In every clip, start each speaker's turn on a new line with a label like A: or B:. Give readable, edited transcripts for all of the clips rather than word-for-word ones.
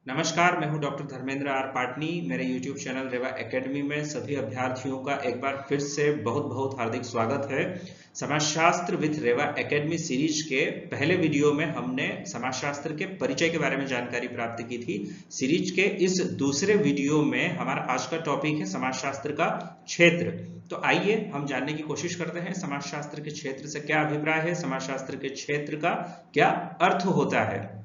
A: नमस्कार, मैं हूं डॉक्टर धर्मेंद्र आर पाटनी। मेरे YouTube चैनल रेवा एकेडमी में सभी अभ्यर्थियों का एक बार फिर से बहुत बहुत हार्दिक स्वागत है। समाजशास्त्र विद रेवा एकेडमी सीरीज के पहले वीडियो में हमने समाजशास्त्र के परिचय के बारे में जानकारी प्राप्त की थी। सीरीज के इस दूसरे वीडियो में हमारा आज का टॉपिक है समाजशास्त्र का क्षेत्र। तो आइए हम जानने की कोशिश करते हैं समाजशास्त्र के क्षेत्र से क्या अभिप्राय है, समाजशास्त्र के क्षेत्र का क्या अर्थ होता है।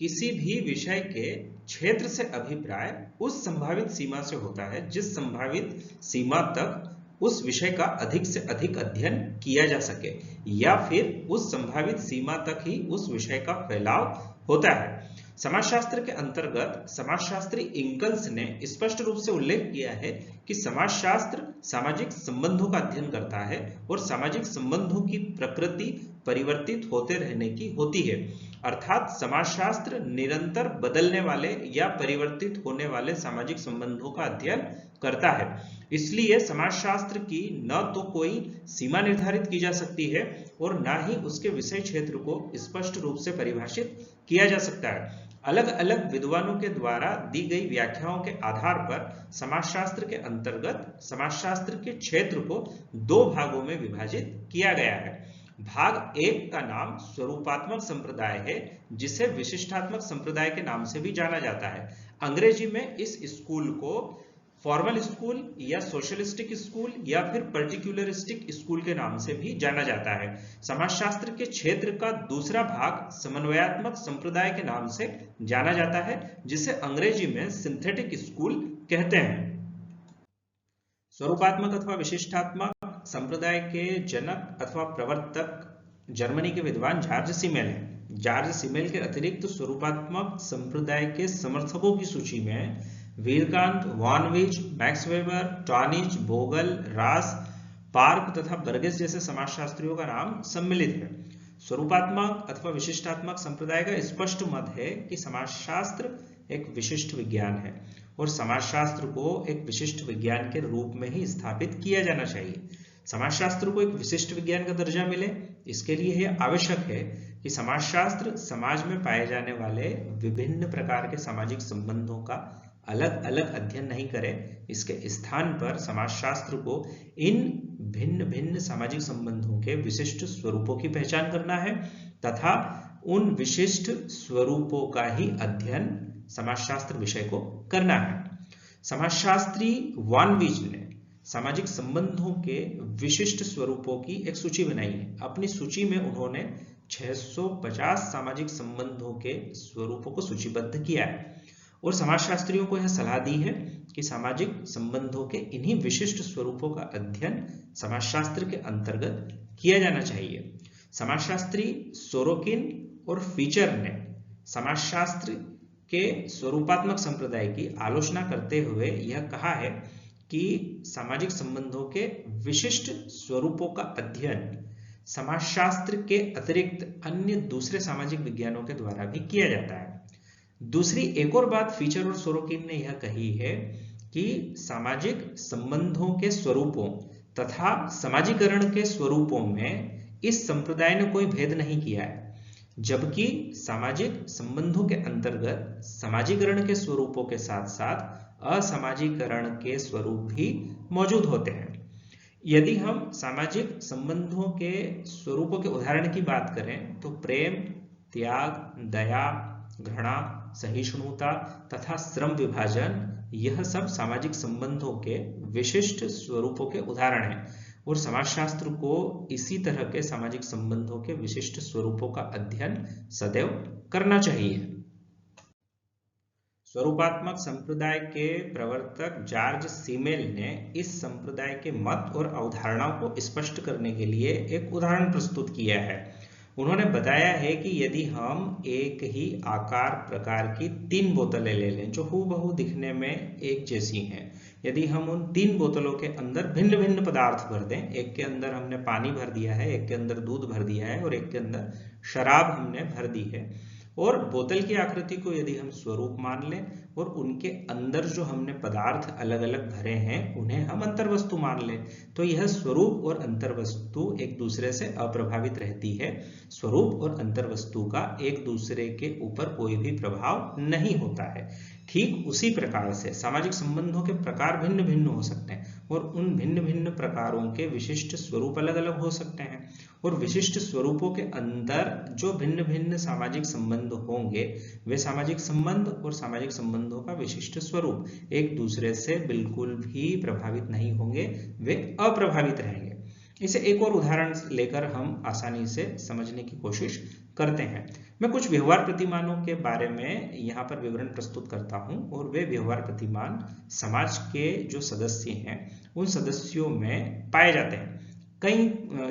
A: किसी भी विषय के क्षेत्र से अभिप्राय उस संभावित सीमा से होता है जिस संभावित सीमा तक उस विषय का अधिक से अधिक अध्ययन किया जा सके, या फिर उस संभावित सीमा तक ही उस विषय का फैलाव होता है। समाजशास्त्र के अंतर्गत समाजशास्त्री इंगल्स ने स्पष्ट रूप से उल्लेख किया है कि समाजशास्त्र सामाजिक संबंधों का अध्ययन करता है और सामाजिक संबंधों की प्रकृति परिवर्तित होते रहने की होती है। अर्थात समाजशास्त्र निरंतर बदलने वाले या परिवर्तित होने वाले सामाजिक संबंधों का अध्ययन करता है। इसलिए समाजशास्त्र की न तो कोई सीमा निर्धारित की जा सकती है और न ही उसके विषय क्षेत्र को स्पष्ट रूप से परिभाषित किया जा सकता है। अलग अलग विद्वानों के द्वारा दी गई व्याख्याओं के आधार पर समाजशास्त्र के अंतर्गत समाजशास्त्र के क्षेत्र को दो भागों में विभाजित किया गया है। भाग एक का नाम स्वरूपात्मक संप्रदाय है, जिसे विशिष्टात्मक संप्रदाय के नाम से भी जाना जाता है। अंग्रेजी में इस स्कूल को फॉर्मल स्कूल या सोशलिस्टिक स्कूल या फिर पर्टिकुलरिस्टिक स्कूल के नाम से भी जाना जाता है। समाजशास्त्र के क्षेत्र का दूसरा भाग समन्वयात्मक संप्रदाय के नाम से जाना जाता है, जिसे अंग्रेजी में सिंथेटिक स्कूल कहते हैं। स्वरूपात्मक अथवा विशिष्टात्मक संप्रदाय के जनक अथवा प्रवर्तक जर्मनी के विद्वान जॉर्ज सिमेल हैं। जॉर्ज सिमेल के अतिरिक्त स्वरूपात्मक संप्रदाय के समर्थकों की सूची में वीरकांत, वॉनविच, मैक्स वेबर, टॉनिच, बोगल, रास, पार्क तथा बर्गेस जैसे समाजशास्त्रियों का नाम सम्मिलित है। स्वरूपात्मक अथवा विशिष्टात्मक संप्रदाय का स्पष्ट मत है कि समाजशास्त्र एक विशिष्ट विज्ञान है और समाजशास्त्र को एक विशिष्ट विज्ञान के रूप में ही स्थापित किया जाना चाहिए। समाजशास्त्र को एक विशिष्ट विज्ञान का दर्जा मिले, इसके लिए यह आवश्यक है कि समाजशास्त्र समाज में पाए जाने वाले विभिन्न प्रकार के सामाजिक संबंधों का अलग अलग अध्ययन नहीं करे। इसके स्थान पर समाजशास्त्र को इन भिन्न भिन्न सामाजिक संबंधों के विशिष्ट स्वरूपों की पहचान करना है तथा उन विशिष्ट स्वरूपों का ही अध्ययन समाजशास्त्र विषय को करना है। समाजशास्त्री वॉनविच ने सामाजिक संबंधों के विशिष्ट स्वरूपों की एक सूची बनाई है। अपनी सूची में उन्होंने 650 सामाजिक संबंधों के स्वरूपों को सूचीबद्ध किया है और समाजशास्त्रियों को यह सलाह दी है कि सामाजिक संबंधों के इन्हीं विशिष्ट स्वरूपों का अध्ययन समाजशास्त्र के अंतर्गत किया जाना चाहिए। समाजशास्त्री सोरोकिन और फीचर ने समाजशास्त्र के स्वरूपात्मक संप्रदाय की आलोचना करते हुए यह कहा है कि सामाजिक संबंधों के विशिष्ट स्वरूपों का अध्ययन समाजशास्त्र के अतिरिक्त अन्य दूसरे सामाजिक विज्ञानों के द्वारा भी किया जाता है। दूसरी एक और बात फीचर और सोरोकिन ने यह कही है कि सामाजिक संबंधों के स्वरूपों तथा समाजीकरण के स्वरूपों में इस संप्रदाय ने कोई भेद नहीं किया है, जबकि सामाजिक संबंधों के अंतर्गत समाजीकरण के स्वरूपों के साथ साथ असामाजीकरण के स्वरूप भी मौजूद होते हैं। यदि हम सामाजिक संबंधों के स्वरूपों के उदाहरण की बात करें तो प्रेम, त्याग, दया, घृणा, सहिष्णुता तथा श्रम विभाजन, यह सब सामाजिक संबंधों के विशिष्ट स्वरूपों के उदाहरण हैं और समाजशास्त्र को इसी तरह के सामाजिक संबंधों के विशिष्ट स्वरूपों का अध्ययन सदैव करना चाहिए। स्वरूपात्मक संप्रदाय के प्रवर्तक जॉर्ज सिमेल ने इस संप्रदाय के मत और अवधारणाओं को स्पष्ट करने के लिए एक उदाहरण प्रस्तुत किया है। उन्होंने बताया है कि यदि हम एक ही आकार प्रकार की 3 बोतलें ले लें जो हूबहू दिखने में एक जैसी हैं, यदि हम उन 3 बोतलों के अंदर भिन्न भिन्न पदार्थ भर दें, एक के अंदर हमने पानी भर दिया है, एक के अंदर दूध भर दिया है और एक के अंदर शराब हमने भर दी है, और बोतल की आकृति को यदि हम स्वरूप मान लें और उनके अंदर जो हमने पदार्थ अलग अलग भरे हैं उन्हें हम अंतर्वस्तु मान लें, तो यह स्वरूप और अंतर्वस्तु एक दूसरे से अप्रभावित रहती है। स्वरूप और अंतर्वस्तु का एक दूसरे के ऊपर कोई भी प्रभाव नहीं होता है। ठीक उसी प्रकार से सामाजिक संबंधों के प्रकार भिन्न भिन्न हो सकते हैं और उन भिन्न भिन्न प्रकारों के विशिष्ट स्वरूप अलग अलग हो सकते हैं, और विशिष्ट स्वरूपों के अंदर जो भिन्न भिन्न सामाजिक संबंध होंगे वे सामाजिक संबंध और सामाजिक संबंधों का विशिष्ट स्वरूप एक दूसरे से बिल्कुल भी प्रभावित नहीं होंगे, वे अप्रभावित रहेंगे। इसे एक और उदाहरण लेकर हम आसानी से समझने की कोशिश करते हैं। मैं कुछ व्यवहार प्रतिमानों के बारे में यहाँ पर विवरण प्रस्तुत करता हूँ, और वे व्यवहार प्रतिमान समाज के जो सदस्य हैं उन सदस्यों में पाए जाते हैं। कई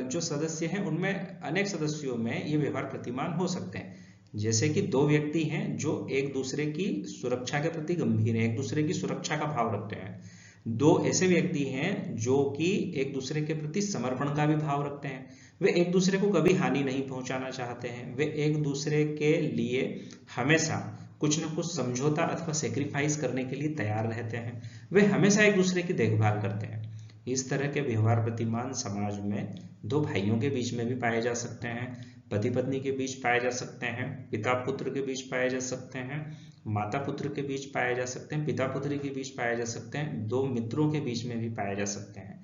A: जो सदस्य हैं उनमें अनेक सदस्यों में ये व्यवहार प्रतिमान हो सकते हैं, जैसे कि दो व्यक्ति हैं जो एक दूसरे की सुरक्षा के प्रति गंभीर हैं, एक दूसरे की सुरक्षा का भाव रखते हैं। दो ऐसे व्यक्ति हैं जो कि एक दूसरे के प्रति समर्पण का भी भाव रखते हैं, वे एक दूसरे को कभी हानि नहीं पहुंचाना चाहते हैं, वे एक दूसरे के लिए हमेशा कुछ न कुछ समझौता अथवा सेक्रीफाइस करने के लिए तैयार रहते हैं, वे हमेशा एक दूसरे की देखभाल करते हैं। इस तरह के व्यवहार प्रतिमान समाज में दो भाइयों के बीच में भी पाए जा सकते हैं, पति पत्नी के बीच पाए जा सकते हैं, पिता पुत्र के बीच पाए जा सकते हैं, माता पुत्र के बीच पाए जा सकते हैं, पिता पुत्री के बीच पाए जा सकते हैं, दो मित्रों के बीच में भी पाए जा सकते हैं।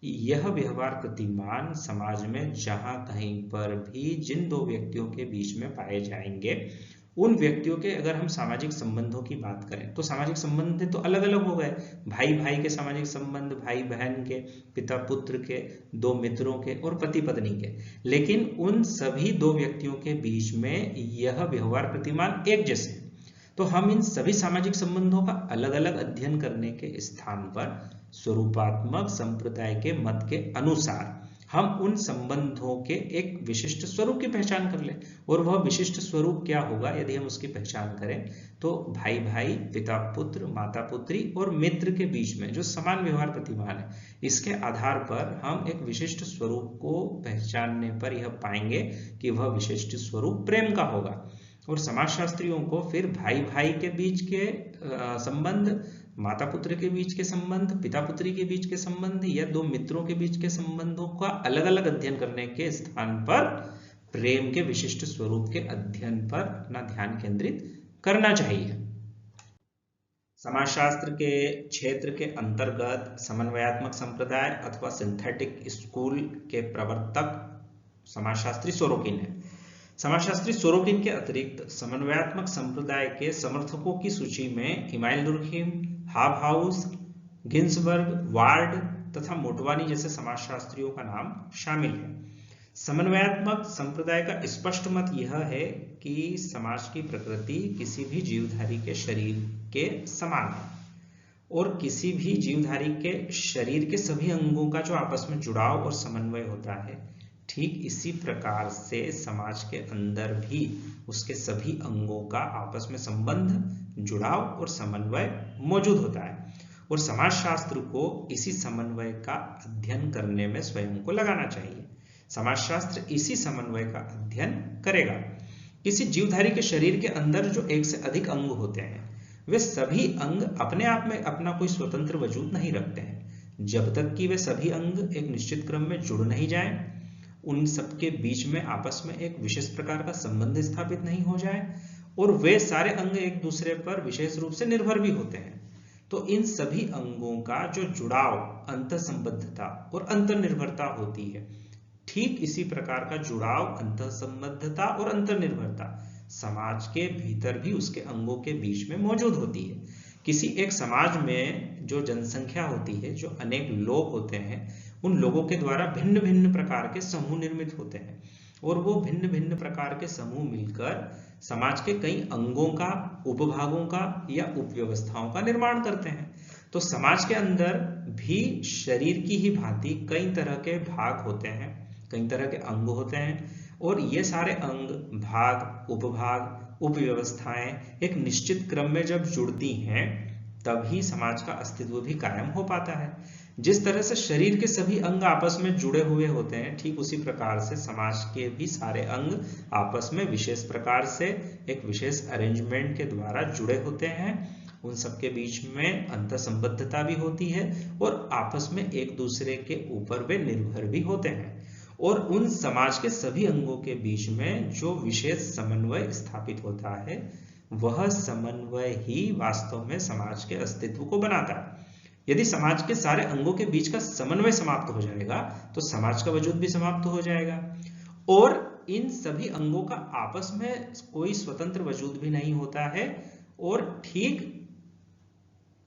A: यह व्यवहार प्रतिमान समाज में जहां कहीं पर भी जिन दो व्यक्तियों के बीच में पाए जाएंगे उन व्यक्तियों के अगर हम सामाजिक संबंधों की बात करें तो सामाजिक संबंध तो अलग अलग हो गए, भाई भाई के सामाजिक संबंध, भाई बहन के, पिता पुत्र के, दो मित्रों के और पति पत्नी के, लेकिन उन सभी दो व्यक्तियों के बीच में यह व्यवहार प्रतिमान एक जैसे हैं। तो हम इन सभी सामाजिक संबंधों का अलग अलग अध्ययन करने के स्थान पर स्वरूपात्मक संप्रदाय के मत के अनुसार हम उन संबंधों के एक विशिष्ट स्वरूप की पहचान कर लें, और वह विशिष्ट स्वरूप क्या होगा यदि हम उसकी पहचान करें तो भाई भाई, पिता पुत्र, माता पुत्री और मित्र के बीच में जो समान व्यवहार प्रतिमान है, इसके आधार पर हम एक विशिष्ट स्वरूप को पहचानने पर यह पाएंगे कि वह विशिष्ट स्वरूप प्रेम का होगा। और समाजशास्त्रियों को फिर भाई भाई के बीच के संबंध, माता पुत्र के बीच के संबंध, पिता पुत्री के बीच के संबंध या दो मित्रों के बीच के संबंधों का अलग अलग अध्ययन करने के स्थान पर प्रेम के विशिष्ट स्वरूप के अध्ययन पर अपना ध्यान केंद्रित करना चाहिए। समाजशास्त्र के क्षेत्र के अंतर्गत समन्वयात्मक संप्रदाय अथवा सिंथेटिक स्कूल के प्रवर्तक समाजशास्त्री सोरोकिन है। समाजशास्त्री सोरोकिन के अतिरिक्त समन्वयात्मक संप्रदाय के समर्थकों की सूची में इमाइल दुर्खिम, हाबहाउस, गिन्सबर्ग, वार्ड तथा मोटवानी जैसे समाजशास्त्रियों का नाम शामिल है। समन्वयात्मक संप्रदाय का स्पष्ट मत यह है कि समाज की प्रकृति किसी भी जीवधारी के शरीर के समान है और किसी भी जीवधारी के शरीर के सभी अंगों का जो आपस में जुड़ाव और समन्वय होता है, ठीक इसी प्रकार से समाज के अंदर भी उसके सभी अंगों का आपस में संबंध, जुड़ाव और समन्वय मौजूद होता है, और समाजशास्त्र को इसी समन्वय का अध्ययन करने में स्वयं को लगाना चाहिए। समाजशास्त्र इसी समन्वय का अध्ययन करेगा। किसी जीवधारी के शरीर के अंदर जो एक से अधिक अंग होते हैं, वे सभी अंग अपने आप में अपना कोई स्वतंत्र वजूद नहीं रखते हैं। जब तक कि वे सभी अंग एक निश्चित क्रम में जुड़ नहीं जाएं, उन सबके बीच में आपस में एक विशेष प्रकार का संबंध स्थापित नहीं हो जाए और वे सारे अंग एक दूसरे पर विशेष रूप से निर्भर भी होते हैं, तो इन सभी अंगों का जो जुड़ाव, अंतःसंबद्धता और अंतर्निर्भरता होती है, ठीक इसी प्रकार का जुड़ाव, अंतःसंबद्धता और अंतर्निर्भरता समाज के भीतर भी उसके अंगों के बीच में मौजूद होती है। किसी एक समाज में जो जनसंख्या होती है, जो अनेक लोग होते हैं, उन लोगों के द्वारा भिन्न भिन्न प्रकार के समूह निर्मित होते हैं और वो भिन्न भिन्न प्रकार के समूह मिलकर समाज के कई अंगों का, उपभागों का या उपव्यवस्थाओं का निर्माण करते हैं। तो समाज के अंदर भी शरीर की ही भांति कई तरह के भाग होते हैं, कई तरह के अंग होते हैं, और ये सारे अंग, भाग, उपभाग, उपव्यवस्थाएं एक निश्चित क्रम में जब जुड़ती हैं तभी समाज का अस्तित्व भी कायम हो पाता है। जिस तरह से शरीर के सभी अंग आपस में जुड़े हुए होते हैं, ठीक उसी प्रकार से समाज के भी सारे अंग आपस में विशेष प्रकार से एक विशेष अरेंजमेंट के द्वारा जुड़े होते हैं उन सबके बीच में अंतःसंबद्धता भी होती है और आपस में एक दूसरे के ऊपर वे निर्भर भी होते हैं। और उन समाज के सभी अंगों के बीच में जो विशेष समन्वय स्थापित होता है, वह समन्वय ही वास्तव में समाज के अस्तित्व को बनाता है। यदि समाज के सारे अंगों के बीच का समन्वय समाप्त हो जाएगा तो समाज का वजूद भी समाप्त हो जाएगा और इन सभी अंगों का आपस में कोई स्वतंत्र वजूद भी नहीं होता है। और ठीक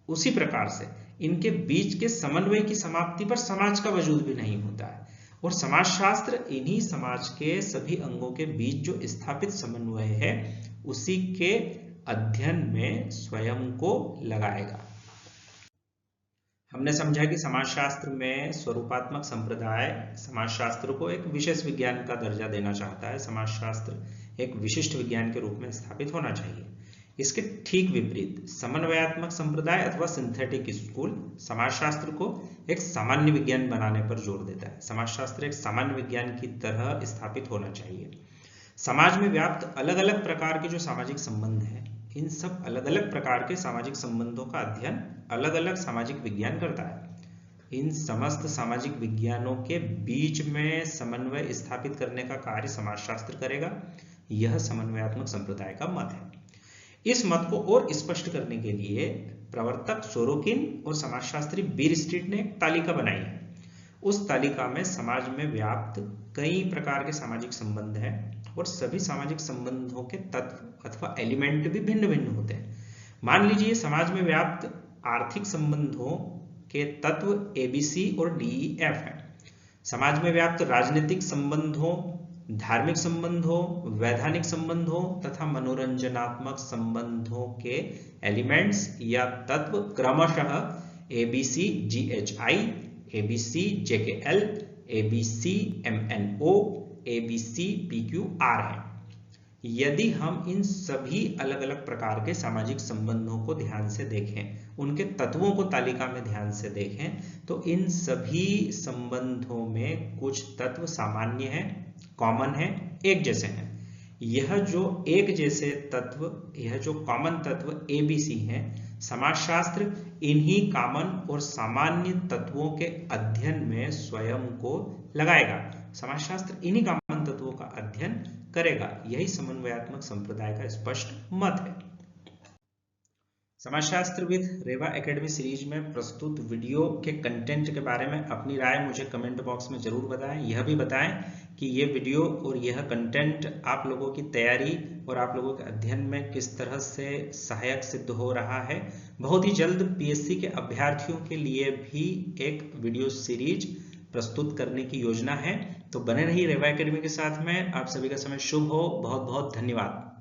A: उसी प्रकार से इनके बीच के समन्वय की समाप्ति पर समाज का वजूद भी नहीं होता है। और समाजशास्त्र इन्हीं समाज के सभी अंगों के बीच जो स्थापित समन्वय है उसी के अध्ययन में स्वयं को लगाएगा। हमने समझा कि समाजशास्त्र में स्वरूपात्मक संप्रदाय समाजशास्त्र को एक विशेष विज्ञान का दर्जा देना चाहता है। समाजशास्त्र एक विशिष्ट विज्ञान के रूप में स्थापित होना चाहिए। इसके ठीक विपरीत समन्वयात्मक संप्रदाय अथवा सिंथेटिक स्कूल समाजशास्त्र को एक सामान्य विज्ञान बनाने पर जोर देता है। समाजशास्त्र एक सामान्य विज्ञान की तरह स्थापित होना चाहिए। समाज में व्याप्त अलग अलग प्रकार के जो सामाजिक संबंध हैं, इन सब अलग अलग प्रकार के सामाजिक संबंधों का अध्ययन अलग अलग सामाजिक विज्ञान करता है। इन समस्त सामाजिक विज्ञानों के बीच में समन्वय स्थापित करने का कार्य समाजशास्त्र करेगा। यह समन्वयात्मक संप्रदाय का मत है। इस मत को और स्पष्ट करने के लिए प्रवर्तक सोरोकिन और समाजशास्त्री बीर स्ट्रीट ने एक तालिका बनाई है। उस तालिका में समाज में व्याप्त कई प्रकार के सामाजिक संबंध हैं और सभी सामाजिक संबंधों के तत्व अथवा एलिमेंट भी भिन्न भिन्न होते हैं। मान लीजिए समाज में व्याप्त आर्थिक संबंधों के तत्व ABC और DEF हैं। समाज में व्याप्त राजनीतिक संबंधों, धार्मिक संबंधों, वैधानिक संबंधों तथा मनोरंजनात्मक संबंधों के एलिमेंट्स या तत्व क्रमशः ABC GHI, ABC JKL, ABC MNO, ABC PQR है। यदि हम इन सभी अलग अलग प्रकार के सामाजिक संबंधों को ध्यान से देखें, उनके तत्वों को तालिका में ध्यान से देखें, तो इन सभी संबंधों में कुछ तत्व सामान्य हैं, कॉमन है, एक जैसे हैं। यह जो एक जैसे तत्व, यह जो कॉमन तत्व ABC हैं, समाजशास्त्र इन्हीं कॉमन और सामान्य तत्वों के अध्ययन में स्वयं को लगाएगा। समाजशास्त्र इन्हीं कॉमन तत्वों का अध्ययन करेगा। यही समन्वयात्मक संप्रदाय का स्पष्ट मत है। समाजशास्त्र विद रेवा एकेडमी सीरीज में प्रस्तुत वीडियो के कंटेंट के बारे में अपनी राय मुझे कमेंट बॉक्स में जरूर बताएं। यह भी बताएं कि ये वीडियो और यह कंटेंट आप लोगों की तैयारी और आप लोगों के अध्ययन में किस तरह से सहायक सिद्ध हो रहा है। बहुत ही जल्द PSC के अभ्यर्थियों के लिए भी एक वीडियो सीरीज प्रस्तुत करने की योजना है। तो बने रहिए रेवा एकेडमी के साथ में। आप सभी का समय शुभ हो। बहुत बहुत धन्यवाद।